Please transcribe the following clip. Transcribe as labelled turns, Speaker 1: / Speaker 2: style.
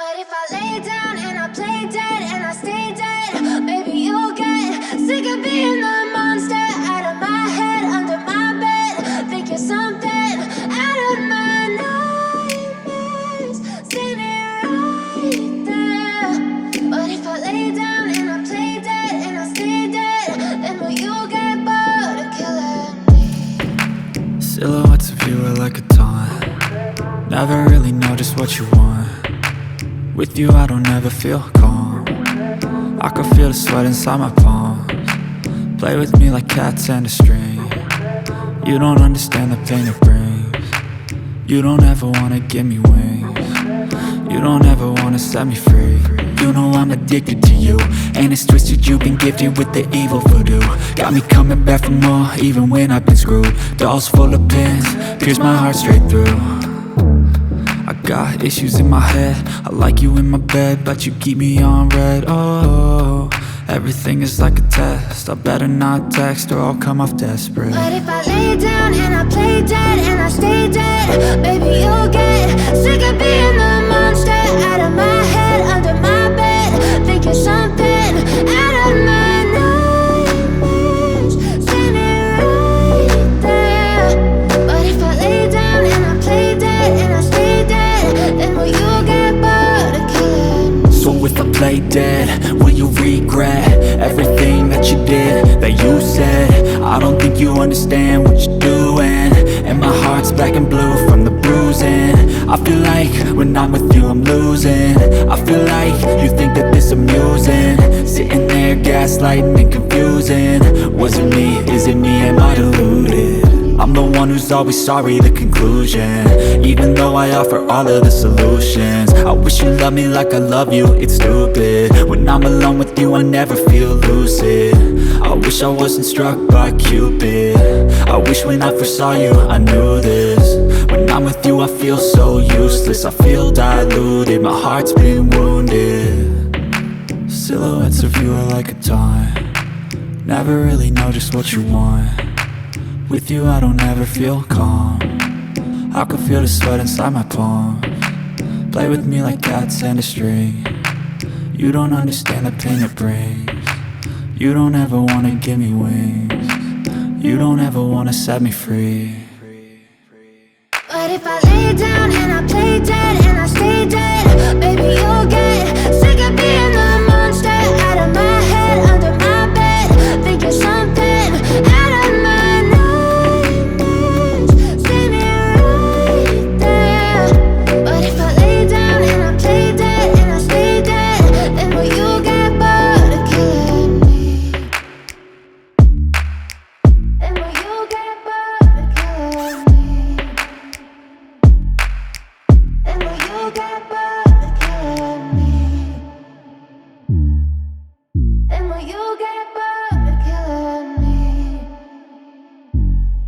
Speaker 1: What if I lay down and I play dead and I stay dead? Maybe you'll get sick of being the monster out of my head, under my bed. Think you're something out of my nightmares, standing right there. What if I lay down and I play dead and I stay dead? Then will you get bored of killing me?
Speaker 2: Silhouettes of you are like a taunt. Never really know just what you want. With you I don't ever feel calm. I can feel the sweat inside my palms. Play with me like cats and a string. You don't understand the pain it brings. You don't ever wanna give me wings. You don't ever wanna set me free. You know I'm addicted to you, and it's twisted, you've been gifted with the evil voodoo. Got me coming back for more, even when I've been screwed. Dolls full of pins, pierce my heart straight through. I got issues in my head, I like you in my bed, but you keep me on red. Oh, everything is like a test. I better not text or I'll come off desperate.
Speaker 1: What if I lay down and I play dead and I stay dead? Maybe you'll get sick of being the monster out of my head, under my bed. Think you're something out of my nightmares, standing right there. What if I lay down and I play dead and I stay dead? Then will you get bored of killing me?
Speaker 2: So if I play dead, will you regret everything that you did, that you said? I don't think you understand what you're doing, and my heart's black and blue from the bruising. I feel like when I'm with you I'm losing. I feel like you think that this amusing, sitting there gaslighting and confusing. Was it me? Is it me? Am I deluded? I'm the one who's always sorry, the conclusion, even though I offer all of the solutions. I wish you loved me like I love you, it's stupid. When I'm alone with you I never feel lucid. I wish I wasn't struck by Cupid. I wish when I first saw you I knew this. When I'm with you I feel so useless, I feel diluted, my heart's been wounded. Silhouettes of you are like a taunt. Never really know just what you want. With you I don't ever feel calm. I can feel the sweat inside my palms. Play with me like cats and a string. You don't understand the pain it brings. You don't ever wanna give me wings. You don't ever wanna set me free.
Speaker 1: What if I lay down and I play dead and I stay dead? Maybe you'll get sick of being the monster out of my head, under my bed. Think you're something out of my nightmares, standing right there. What if I lay down and I play dead and I stay dead? Then will you get bored of killing me? Then will you get bored of killing me? And will you get